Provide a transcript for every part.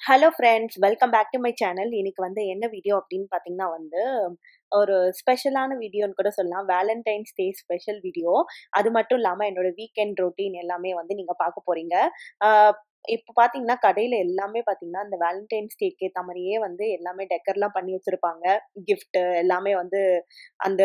Hello friends, welcome back to my channel. இன்னைக்கு வந்து என்ன வீடியோ அப்படின்னு பார்த்தீங்கன்னா வந்து, ஒரு ஸ்பெஷலான வீடியோன்னு கூட சொல்லலாம். Valentine's day special video. அது மட்டும் இல்லாம என்னோட வீக்கெண்ட் ரொட்டீன் எல்லாமே வந்து நீங்க பார்க்க போறீங்க. ஆ இப்ப பார்த்தீங்கன்னா, கடையில எல்லாமே பார்த்தீங்கன்னா, இந்த வேலண்டைன்ஸ் டேக்கு ஏத்த மாரியே வந்து எல்லாமே டெக்கர்லாம் பண்ணி வச்சிருப்பாங்க. கிஃப்ட் எல்லாமே வந்து அந்த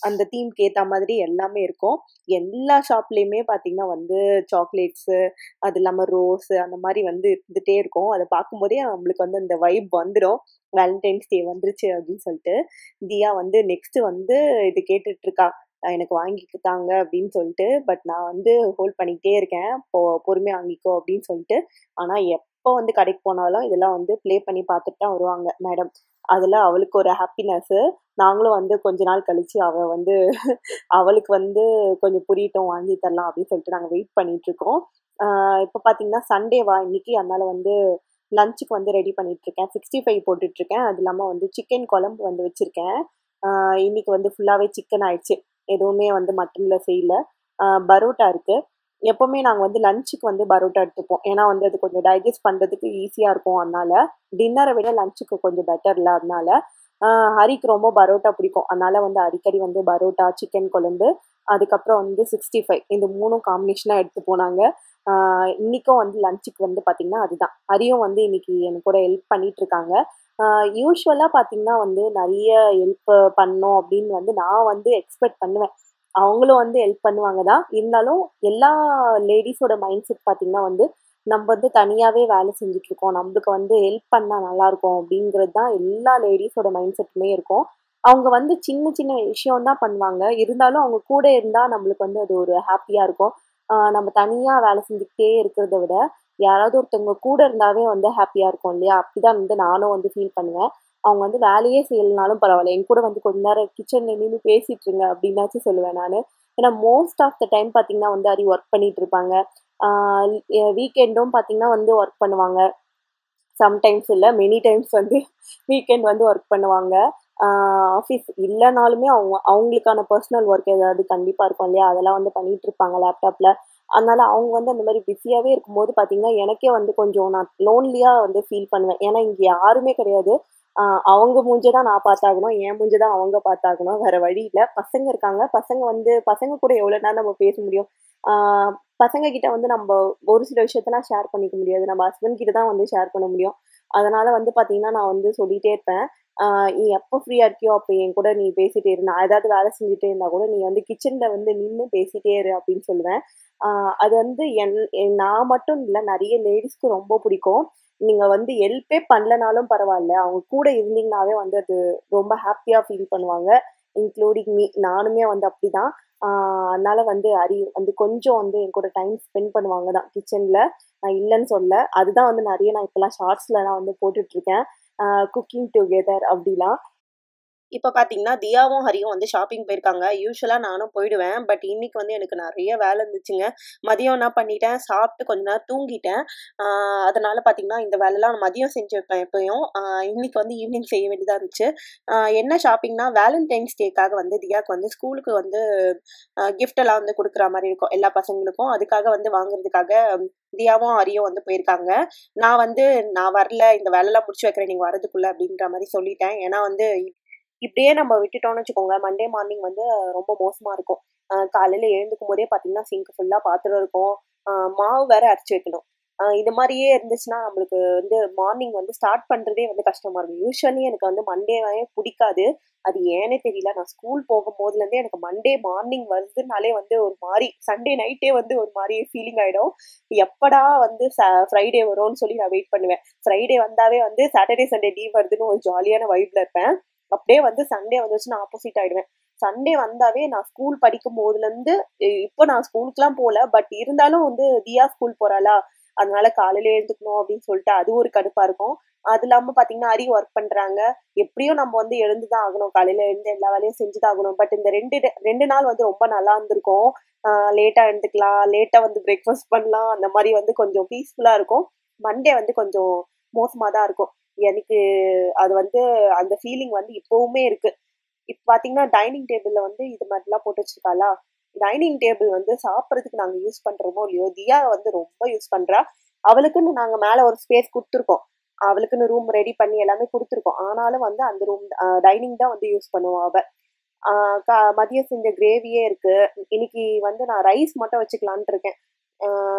அந்த தீம்க்கு ஏத்த மாதிரி எல்லாமே இருக்கும். எல்லா ஷாப்லயுமே பார்த்தீங்கன்னா வந்து சாக்லேட்ஸு, அது இல்லாம ரோஸு அந்த மாரி வந்து இருந்துட்டே இருக்கும். அத பார்க்கும்போதே நம்மளுக்கு வந்து அந்த வைப் வந்துரும். வேலண்டைன்ஸ் டே வந்துருச்சு அப்படின்னு சொல்லிட்டு. தியா வந்து நெக்ஸ்ட் வந்து இது கேட்டுட்டு இருக்கா. எனக்கு வாங்கி தாங்க அப்படின்னு சொல்லிட்டு. பட் நான் வந்து ஹோல்ட் பண்ணிக்கிட்டே இருக்கேன். பொறுமையா வாங்கிக்கோ அப்படின்னு சொல்லிட்டு. ஆனா எப்போ வந்து கடைக்கு போனாலும் இதெல்லாம் வந்து ப்ளே பண்ணி பார்த்துட்டு தான் வருவாங்க மேடம். அதுல அவளுக்கு ஒரு ஹாப்பினஸ்ஸு. நாங்களும் வந்து கொஞ்ச நாள் கழிச்சு அவ வந்து அவளுக்கு வந்து கொஞ்சம் புரியட்டும் வாங்கி தரலாம் அப்படின்னு சொல்லிட்டு நாங்க வெயிட் பண்ணிட்டு இருக்கோம். இப்ப பார்த்தீங்கன்னா சண்டேவா இன்னைக்கு. அதனால வந்து லஞ்சுக்கு வந்து ரெடி பண்ணிட்டுருக்கேன். 65 போட்டுட்ருக்கேன். அது இல்லாம வந்து சிக்கன் குழம்பு வந்து வச்சிருக்கேன். இன்னைக்கு வந்து ஃபுல்லாவே சிக்கன் ஆயிடுச்சு. எதுவுமே வந்து மட்டன்ல செய்யல. பரோட்டா இருக்கு. எப்பவுமே நாங்க வந்து லஞ்சுக்கு வந்து பரோட்டா எடுத்துப்போம். ஏன்னா வந்து அது கொஞ்சம் டைஜஸ்ட் பண்றதுக்கு ஈஸியா இருக்கும் அதனால. டின்னர விட லஞ்சுக்கு கொஞ்சம் பெட்டர்ல அதனால. ஆ ஹரிக்கு ரொம்ப பரோட்டா பிடிக்கும். அதனால வந்து அடிக்கடி வந்து பரோட்டா, சிக்கன் குழம்பு, அதுக்கப்புறம் வந்து 65 இந்த 3ம் காம்பினேஷனா எடுத்துப்போம் நாங்க. ஆ இன்னைக்கும் வந்து லஞ்சுக்கு வந்து பார்த்தீங்கன்னா அதுதான். ஹரியும் வந்து இன்னைக்கு எனக்கு கூட ஹெல்ப் பண்ணிட்டு இருக்காங்க. ஆ யூசுவலா பார்த்தீங்கன்னா வந்து நெறைய ஹெல்ப் பண்ணணும் அப்படின்னு வந்து நான் வந்து எக்ஸ்பெக்ட் பண்ணுவேன். அவங்களும் வந்து ஹெல்ப் பண்ணுவாங்க தான். இருந்தாலும் எல்லா லேடீஸோட மைண்ட் செட் பார்த்தீங்கன்னா வந்து, நம்ம வந்து தனியாவே வேலை செஞ்சுட்டு இருக்கோம். நம்மளுக்கு வந்து ஹெல்ப் பண்ணா நல்லாருக்கும் அப்படிங்கிறது தான் எல்லா லேடீஸோட மைண்ட் செட்டுமே இருக்கும். அவங்க வந்து சின்ன சின்ன விஷயம் தான் பண்ணுவாங்க. இருந்தாலும் அவங்க கூட இருந்தா நம்மளுக்கு வந்து அது ஒரு ஹாப்பியா இருக்கும். நம்ம தனியா வேலை செஞ்சுக்கிட்டே இருக்கிறத விட, யாராவது ஒருத்தவங்க கூட இருந்தாவே வந்து ஹாப்பியா இருக்கும் இல்லையா? அப்படிதான் வந்து நானும் வந்து ஃபீல் பண்ணுவேன். அவங்க வந்து வேலையே செய்யலனாலும் பரவாயில்ல. என் கூட வந்து கொஞ்ச நேரம் கிச்சன்ல நின்னு பேசிட்டு இருங்க அப்படின்னாச்சும் சொல்லுவேன் நானு. ஏன்னா மோஸ்ட் ஆஃப் த டைம் பார்த்தீங்கன்னா வந்து ஹரி ஒர்க் பண்ணிட்டு இருப்பாங்க. ஆ வீக்கெண்டும் பார்த்தீங்கன்னா வந்து ஒர்க் பண்ணுவாங்க. சம்டைம்ஸ் இல்ல, மெனி டைம்ஸ் வந்து வீக்கெண்ட் வந்து ஒர்க் பண்ணுவாங்க. ஆ ஆஃபீஸ் இல்லனாலுமே அவங்களுக்கான பெர்சனல் ஒர்க் ஏதாவது கண்டிப்பா இருக்கும் இல்லையா? அதெல்லாம் வந்து பண்ணிட்டு இருப்பாங்க லேப்டாப்ல. அதனால அவங்க வந்து அந்த மாரி பிஸியாவே இருக்கும்போது பார்த்தீங்கன்னா, எனக்கே வந்து கொஞ்சம் நான் லோன்லியா வந்து ஃபீல் பண்ணுவேன். ஏன்னா இங்க யாருமே கிடையாது. ஆ அவங்க மூஞ்ச தான் நான் பார்த்தாகணும். என் மூஞ்ச தான் அவங்க பார்த்தாகணும். வேற வழி இல்ல. பசங்க இருக்காங்க. பசங்க கூட எவ்வளோ நேரம் நம்ம பேச முடியும்? ஆ பசங்க கிட்ட வந்து நம்ப ஒரு சில விஷயத்தலாம் ஷேர் பண்ணிக்க முடியாது. நம்ம ஹஸ்பண்ட் கிட்ட தான் வந்து ஷேர் பண்ண முடியும். அதனால வந்து பார்த்தீங்கன்னா, நான் வந்து சொல்லிட்டே இருப்பேன். "நீ எப்போ ஃப்ரீயா இருக்கியோ, அப்ப என் கூட நீ பேசிட்டே இரு. நான் ஏதாவது வேலை செஞ்சுட்டே இருந்தா கூட, நீ வந்து கிச்சன்ல வந்து நின்னு பேசிட்டே இரு" அப்படின்னு சொல்லுவேன். ஆ அது வந்து நான் மட்டும் இல்ல, நெறைய லேடீஸ்க்கு ரொம்ப பிடிக்கும். நீங்க வந்து ஹெல்ப்பே பண்ணலனாலும் பரவால்ல. அவங்க கூட இருந்தீங்கனாவே வந்து அது ரொம்ப ஹாப்பியா ஃபீல் பண்ணுவாங்க. Including me. நானுமே வந்து அப்படிதான். ஆ அதனால வந்து ஹரி வந்து கொஞ்சம் வந்து என் கூட டைம் ஸ்பெண்ட் பண்ணுவாங்க தான் கிச்சன்ல. நான் இல்லன்னு சொல்லல. அதுதான் வந்து நெறைய நான் இப்பலாம் ஷார்ட்ஸ்லலாம் வந்து போட்டுட்ருக்கேன். குக்கிங் டுகெதர் அப்படிலாம். இப்ப பார்த்தீங்கன்னா, தியாவும், ஹரியும் வந்து ஷாப்பிங் போயிருக்காங்க. யூசுவலா நானும் போயிடுவேன். பட் இன்னைக்கு வந்து எனக்கு நெறைய வேலை இருந்துச்சுங்க. மதியம் என்ன பண்ணிட்டேன், சாப்பிட்டு கொஞ்ச நேரம் தூங்கிட்டேன். ஆ அதனால பார்த்தீங்கன்னா, இந்த வேலைலாம் நான் மதியம் செஞ்சு வைப்பேன் எப்பயும். இன்னைக்கு வந்து ஈவினிங் செய்ய வேண்டியதா இருந்துச்சு. என்ன ஷாப்பிங்னா, வேலண்டைன்ஸ் டேக்காக வந்து தியாக்கு வந்து ஸ்கூலுக்கு வந்து கிஃப்ட் எல்லாம் வந்து குடுக்குற மாரி இருக்கும், எல்லா பசங்களுக்கும். அதுக்காக வந்து வாங்குறதுக்காக தியாவும், ஹரியும் வந்து போயிருக்காங்க. நான் வரல, இந்த வேலைலாம் முடிச்சு வைக்கிறேன் நீங்க வரதுக்குள்ள அப்படின்ற மாரி சொல்லிட்டேன். ஏன்னா வந்து இப்படியே நம்ம விட்டுட்டோம்னு வச்சுக்கோங்க, மண்டே மார்னிங் வந்து ரொம்ப மோசமா இருக்கும். காலையில எழுந்துக்கும்போதே பார்த்தீங்கன்னா, சிங்க் ஃபுல்லா பாத்திரம் இருக்கும். அ மாவு வேற அரைச்சு வைக்கணும். இது மாரியே இருந்துச்சுன்னா, நம்மளுக்கு வந்து மார்னிங் வந்து ஸ்டார்ட் பண்றதே வந்து கஷ்டமா இருக்கும். யூசுவலி எனக்கு வந்து மண்டேவே புடிக்காது. அது ஏன்னே தெரியல. நான் ஸ்கூல் போகும்போதுலேருந்தே எனக்கு மண்டே மார்னிங் வருதுனாலே வந்து ஒரு மாரி, சண்டே நைட்டே வந்து ஒரு மாரி ஃபீலிங் ஆயிடும். எப்படா வந்து ஃப்ரைடே வரும்னு சொல்லி நான் வெயிட் பண்ணுவேன். ஃப்ரைடே வந்தாவே வந்து சாட்டர்டே, சண்டே லீவ் வருதுன்னு ஒரு ஜாலியான வைப்ல இருப்பேன். அப்படியே வந்து சண்டே வந்துச்சுன்னா ஆப்போசிட் ஆயிடுவேன். சண்டே வந்தாவே நான் ஸ்கூல் படிக்கும்போதுலருந்து இப்போ நான் ஸ்கூலுக்குலாம் போல. பட் இருந்தாலும் வந்து தியா ஸ்கூல் போறாளா, அதனால காலையில எழுந்துக்கணும் அப்படின்னு சொல்லிட்டு அது ஒரு கடுப்பா இருக்கும். அது இல்லாம பார்த்தீங்கன்னா, ஹரி ஒர்க் பண்றாங்க. எப்படியும் நம்ம வந்து எழுந்து தான் ஆகணும். காலையில எழுந்து எல்லா வேலையும் செஞ்சு தான் ஆகணும். பட் இந்த 2 நாள் வந்து ரொம்ப நல்லா இருந்திருக்கும். லேட்டா எழுந்துக்கலாம், லேட்டா வந்து பிரேக்ஃபாஸ்ட் பண்ணலாம். அந்த மாரி வந்து கொஞ்சம் பீஸ்ஃபுல்லா இருக்கும். மண்டே வந்து கொஞ்சம் மோசமா தான் இருக்கும். எனக்கு அது வந்து அந்த ஃபீலிங் வந்து இப்பவுமே இருக்கு. இப்ப பார்த்தீங்கன்னா, டைனிங் டேபிள்ல வந்து இது மாதிரிலாம் போட்டு வச்சிருக்காளா, டைனிங் டேபிள் வந்து சாப்பிடுறதுக்கு நாங்க யூஸ் பண்றோமோ இல்லையோ, தியா வந்து ரொம்ப யூஸ் பண்றா. அவளுக்குன்னு நாங்க மேல ஒரு ஸ்பேஸ் குடுத்துருக்கோம். அவளுக்குன்னு ரூம் ரெடி பண்ணி எல்லாமே குடுத்துருக்கோம். ஆனாலும் வந்து அந்த ரூம் டைனிங் தான் வந்து யூஸ் பண்ணுவா அவ. ஆ மதியம் செஞ்ச கிரேவியே இருக்கு. இன்னைக்கு வந்து நான் ரைஸ் மட்டும் வச்சுக்கலான்ட்டு இருக்கேன். ஆ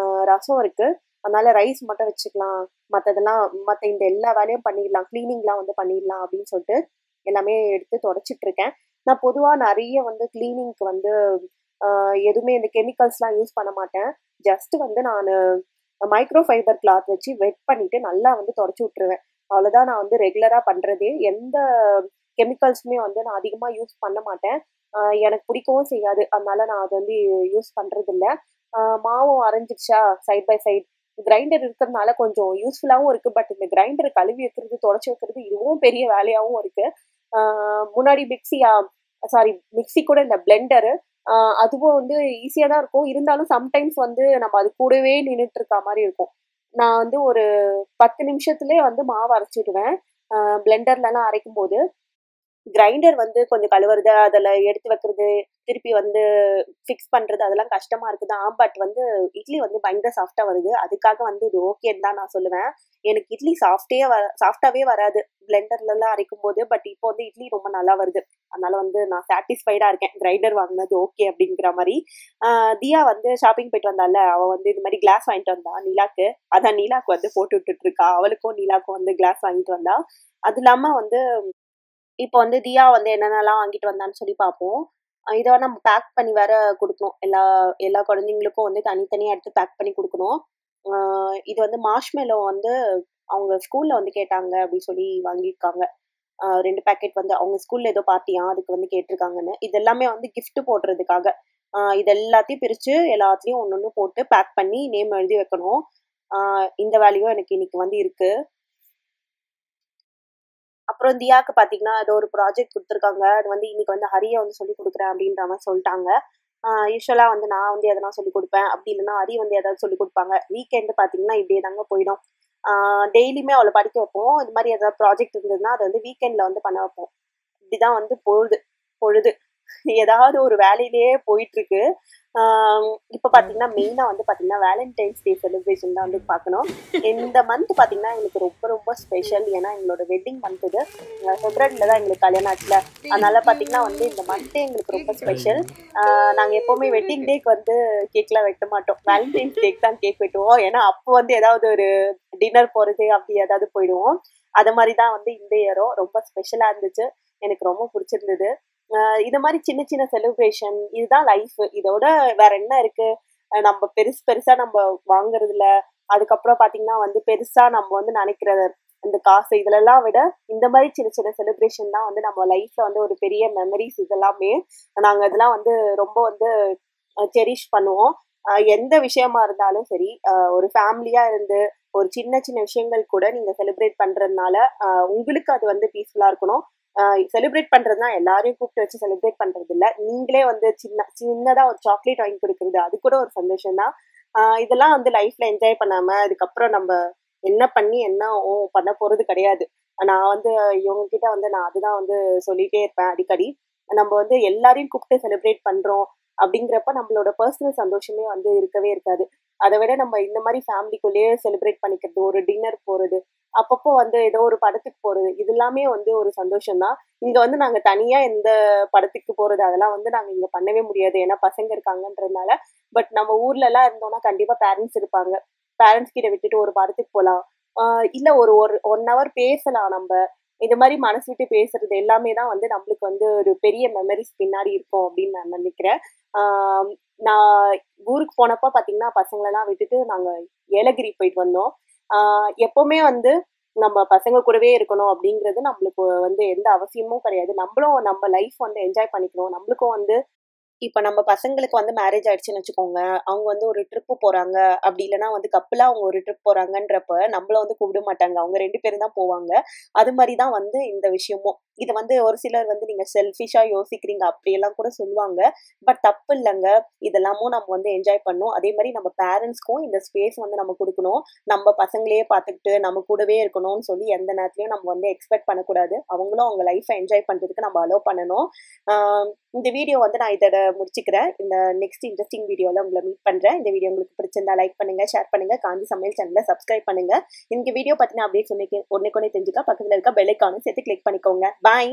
ரசம் இருக்கு. அதனால ரைஸ் மட்டும் வச்சுக்கலாம். மத்ததெல்லாம் மத்த இந்த எல்லா வேலையும் பண்ணிடலாம். கிளீனிங்லாம் வந்து பண்ணிடலாம் அப்படின்னு சொல்லிட்டு எல்லாமே எடுத்து தொடச்சிட்டு இருக்கேன். நான் பொதுவா நெறைய வந்து கிளீனிங்க்கு வந்து எதுவுமே இந்த கெமிக்கல்ஸ்லாம் யூஸ் பண்ண மாட்டேன். ஜஸ்ட் வந்து நானு மைக்ரோ ஃபைபர் கிளாத் வச்சு வெட் பண்ணிட்டு நல்லா வந்து தொடச்சு விட்டுருவேன். அவ்வளோதான் நான் வந்து ரெகுலரா பண்றதே. எந்த கெமிக்கல்ஸுமே வந்து நான் அதிகமா யூஸ் பண்ண மாட்டேன். எனக்கு பிடிக்கவும் செய்யாது. அதனால நான் அத வந்து யூஸ் பண்றதில்ல. மாவும் அரைஞ்சிருச்சா சைட் பை சைட். கிரைண்டர் இருக்கிறதுனால கொஞ்சம் யூஸ்ஃபுல்லாவும் இருக்கு. பட் இந்த கிரைண்டர் கழுவி வைக்கிறது, தொடச்சு வைக்கிறது இதுவும் பெரிய வேலையாவும் இருக்கு. ஆ முன்னாடி மிக்ஸி கூட இல்ல பிளெண்டரு. ஆ அதுவும் வந்து ஈஸியா தான் இருக்கும். இருந்தாலும் சம்டைம்ஸ் வந்து நம்ம அது கூடவே நின்னுட்டு இருக்க மாரி இருக்கும். நான் வந்து ஒரு 10 நிமிஷத்திலேயே வந்து மாவு அரைச்சுடுவேன். பிளெண்டர்லலாம் அரைக்கும்போது. கிரைண்டர் வந்து கொஞ்சம் கழுவுறது, அதுல எடுத்து வைக்கிறது, திருப்பி வந்து ஃபிக்ஸ் பண்றது அதெல்லாம் கஷ்டமா இருக்கு தான். பட் வந்து இட்லி வந்து பயங்கர சாஃப்ட்டா வருது. அதுக்காக வந்து இது ஓகேன்னு தான் நான் சொல்லுவேன். எனக்கு இட்லி சாஃப்ட்டாவே வராது. பிளெண்டர்லலாம் அரைக்கும்போது. பட் இப்போ வந்து இட்லி ரொம்ப நல்லா வருது. அதனால வந்து நான் சாட்டிஸ்ஃபைடா இருக்கேன். கிரைண்டர் வாங்குனது ஓகே அப்படிங்கிற மாரி. தியா வந்து ஷாப்பிங் போயிட்டு வந்தால்ல, அவ வந்து இந்த மாரி கிளாஸ் வாங்கிட்டு வந்தா நிலாக்கு. அதான் நிலாக்கு வந்து போட்டு விட்டுட்டு இருக்கா. அவளுக்கும் நிலாக்கும் வந்து கிளாஸ் வாங்கிட்டு வந்தா. அது இல்லாம வந்து இப்போ வந்து தியா வந்து என்னென்னலாம் வாங்கிட்டு வந்தான்னு சொல்லி பார்ப்போம். இத வந்து நம்ம பேக் பண்ணி வேற குடுக்கணும். எல்லா எல்லா குழந்தைங்களுக்கும் வந்து தனித்தனியா எடுத்து பேக் பண்ணி குடுக்கணும். ஆ இது வந்து மார்ஷ்மெலோ வந்து அவங்க ஸ்கூல்ல வந்து கேட்டாங்க அப்படின்னு சொல்லி வாங்கியிருக்காங்க. 2 பாக்கெட் வந்து அவங்க ஸ்கூல்ல ஏதோ பார்ட்டியாம் அதுக்கு வந்து கேட்டிருக்காங்கன்னு. இது எல்லாமே வந்து கிஃப்ட் போடுறதுக்காக. இது எல்லாத்தையும் பிரிச்சு எல்லாத்துலயும் ஒண்ணு போட்டு பேக் பண்ணி நேம் எழுதி வைக்கணும். ஆ இந்த வேலையும் எனக்கு இன்னைக்கு வந்து இருக்கு. அப்புறம் தியாக்கு பார்த்தீங்கன்னா, ஏதோ ஒரு ப்ராஜெக்ட் குடுத்துருக்காங்க. அது வந்து இன்னைக்கு வந்து ஹரிய வந்து சொல்லிக் குடுக்குறேன் அப்படின்ற மாரி சொல்ட்டாங்க. யூசுவலா வந்து நான் வந்து எதனா சொல்லிக் குடுப்பேன். அப்படி இல்லன்னா ஹரி வந்து ஏதாவது சொல்லிக் குடுப்பாங்க. வீக்கெண்ட் பார்த்தீங்கன்னா, இப்படியே தாங்க போயிடும். ஆ டெய்லியுமே அவள படிக்க வைப்போம். இது மாரி ஏதாவது ப்ராஜெக்ட் இருந்ததுன்னா, அத வந்து வீக்கெண்ட்ல வந்து பண்ண வைப்போம். இப்படிதான் வந்து பொழுது. ஏதாவது ஒரு வேலையிலேயே போயிட்டுருக்கு. இப்ப பார்த்தீங்கன்னா, மெயினா வந்து பார்த்தீங்கன்னா, வேலண்டைன்ஸ் டே செலிப்ரேஷன் தான் வந்து பார்க்கணும். இந்த மந்த் பார்த்தீங்கன்னா, எங்களுக்கு ரொம்ப ரொம்ப ஸ்பெஷல். ஏன்னா, எங்களோட வெட்டிங் மந்த் இது. பிப்ரவரில தான் எங்களுக்கு கல்யாணம் ஆச்சுல. அதனால பார்த்தீங்கன்னா வந்து இந்த மந்த்தே எங்களுக்கு ரொம்ப ஸ்பெஷல். நாங்க எப்பவுமே வெட்டிங் டேக்கு வந்து கேக்லாம் வெட்ட மாட்டோம். வேலண்டைன்ஸ் டேக்கு தான் கேக் வெட்டுவோம். ஏன்னா, அப்போ வந்து ஏதாவது ஒரு டின்னர் போறது அப்படி ஏதாவது போயிடுவோம். அது மாரி தான் வந்து இந்த இயரும் ரொம்ப ஸ்பெஷலா இருந்துச்சு. எனக்கு ரொம்ப புடிச்சிருந்தது. இது மாரி சின்ன சின்ன செலிப்ரேஷன் இதுதான் லைஃப். இதோட வேற என்ன இருக்கு? நம்ம பெருசா நம்ம வாங்குறதில்ல. அதுக்கப்புறம் பார்த்தீங்கன்னா வந்து பெருசா நம்ம வந்து நெனைக்கிற இந்த காசு இதுலலாம் விட, இந்த மாரி சின்ன சின்ன செலிப்ரேஷன் தான் வந்து நம்ம லைஃப்ல வந்து ஒரு பெரிய மெமரீஸ் இதெல்லாமே. நாங்க இதெல்லாம் வந்து ரொம்ப வந்து செரிஷ் பண்ணுவோம். எந்த விஷயமா இருந்தாலும் சரி, ஒரு ஃபேமிலியா இருந்து ஒரு சின்ன சின்ன விஷயங்கள் கூட நீங்க செலிப்ரேட் பண்றதுனால, உங்களுக்கு அது வந்து பீஸ்ஃபுல்லா இருக்கணும். அ செலிப்ரேட் பண்றதுனா எல்லாரையும் கூப்பிட்டு வச்சு செலிப்ரேட் பண்றது இல்ல. நீங்களே வந்து சின்னதா ஒரு சாக்லேட் வாங்கி குடுக்குறது, அது கூட ஒரு சந்தோஷம் தான். இதெல்லாம் வந்து லைஃப்ல என்ஜாய் பண்ணாம, அதுக்கப்புறம் நம்ப என்ன பண்ணி என்ன பண்ண போறது கிடையாது. நான் வந்து இவங்க கிட்ட வந்து நான் அதுதான் வந்து சொல்லிட்டே இருப்பேன் அடிக்கடி. நம்ம வந்து எல்லாரையும் கூப்பிட்டு செலிப்ரேட் பண்றோம் அப்படிங்கிறப்ப நம்மளோட பர்சனல் சந்தோஷமே வந்து இருக்கவே இருக்காது. அத விட நம்ம இந்த மாரி ஃபேமிலிக்குள்ளேயே செலிப்ரேட் பண்ணிக்கிறது, ஒரு டின்னர் போறது, அப்பப்போ வந்து ஏதோ ஒரு படத்துக்கு போறது, இது எல்லாமே வந்து ஒரு சந்தோஷம் தான். இங்க வந்து நாங்க தனியா எந்த படத்துக்கு போறது, அதெல்லாம் வந்து நாங்க இங்க பண்ணவே முடியாது. ஏன்னா பசங்க இருக்காங்கன்றதுனால. பட் நம்ம ஊர்லலாம் இருந்தோம்னா கண்டிப்பா பேரண்ட்ஸ் இருப்பாங்க. பேரண்ட்ஸ் கிட்ட விட்டுட்டு ஒரு படத்துக்கு போலாம். ஆ இல்ல ஒரு ஒரு 1 ஹவர் பேசலாம் நம்ப. இது மாரி மனசு விட்டு பேசுறது எல்லாமே தான் வந்து நம்மளுக்கு வந்து ஒரு பெரிய மெமரீஸ் பின்னாடி இருக்கும் அப்படின்னு நான் நினைக்கிறேன். ஆ நான் ஊருக்கு போனப்ப பார்த்தீங்கன்னா, பசங்களலாம் விட்டுட்டு நாங்க ஏலகிரி போயிட்டு வந்தோம். ஆ எப்பவுமே வந்து நம்ம பசங்க கூடவே இருக்கணும் அப்படிங்கிறது நம்மளுக்கு வந்து எந்த அவசியமும் கிடையாது. நம்மளும் நம்ம லைஃப் வந்து என்ஜாய் பண்ணிக்கணும். நம்மளுக்கும் வந்து இப்ப நம்ம பசங்களுக்கு வந்து மேரேஜ் ஆயிடுச்சுன்னு வச்சுக்கோங்க. அவங்க வந்து ஒரு ட்ரிப் போறாங்க. அப்படி இல்லன்னா வந்து கப்புலா அவங்க ஒரு ட்ரிப் போறாங்கன்றப்ப, நம்மள வந்து கூப்பிட மாட்டாங்க. அவங்க 2 பேரும் தான் போவாங்க. அது மாரி தான் வந்து இந்த விஷயமும். இத வந்து ஒரு சிலர் வந்து நீங்க செல்ஃபிஷா யோசிக்கிறீங்க அப்படியெல்லாம் கூட சொல்லுவாங்க. பட் தப்பு இல்லங்க. இதெல்லாமும் நம்ம வந்து என்ஜாய் பண்ணணும். அதே மாரி நம்ம பேரண்ட்ஸ்க்கும் இந்த ஸ்பேஸ் வந்து நம்ம குடுக்கணும். நம்ம பசங்களையே பார்த்துக்கிட்டு, நம்ம கூடவே இருக்கணும்னு சொல்லி எந்த நேரத்துலயும் நம்ம வந்து எக்ஸ்பெக்ட் பண்ணக்கூடாது. அவங்களும் அவங்க லைஃப்ப என்ஜாய் பண்றதுக்கு நம்ம அலோவ் பண்ணணும். ஆ இந்த வீடியோ வந்து நான் இதோட முடிச்சுக்கிறேன். இந்த நெக்ஸ்ட் இன்ட்ரெஸ்டிங் வீடியோல உங்கள மீட் பண்றேன். இந்த வீடியோ உங்களுக்கு பிடிச்சிருந்தா லைக் பண்ணுங்க, ஷேர் பண்ணுங்க. காந்தி சமையல் சேனலை சப்ஸ்கிரைப் பண்ணுங்க. இந்த வீடியோ பத்தின அப்டேட்ஸ் உடனே தெரிஞ்சுக்க பக்கத்துல இருக்க பெல் ஐகானும் சேர்த்து கிளிக் பண்ணிக்கோங்க. பாய்.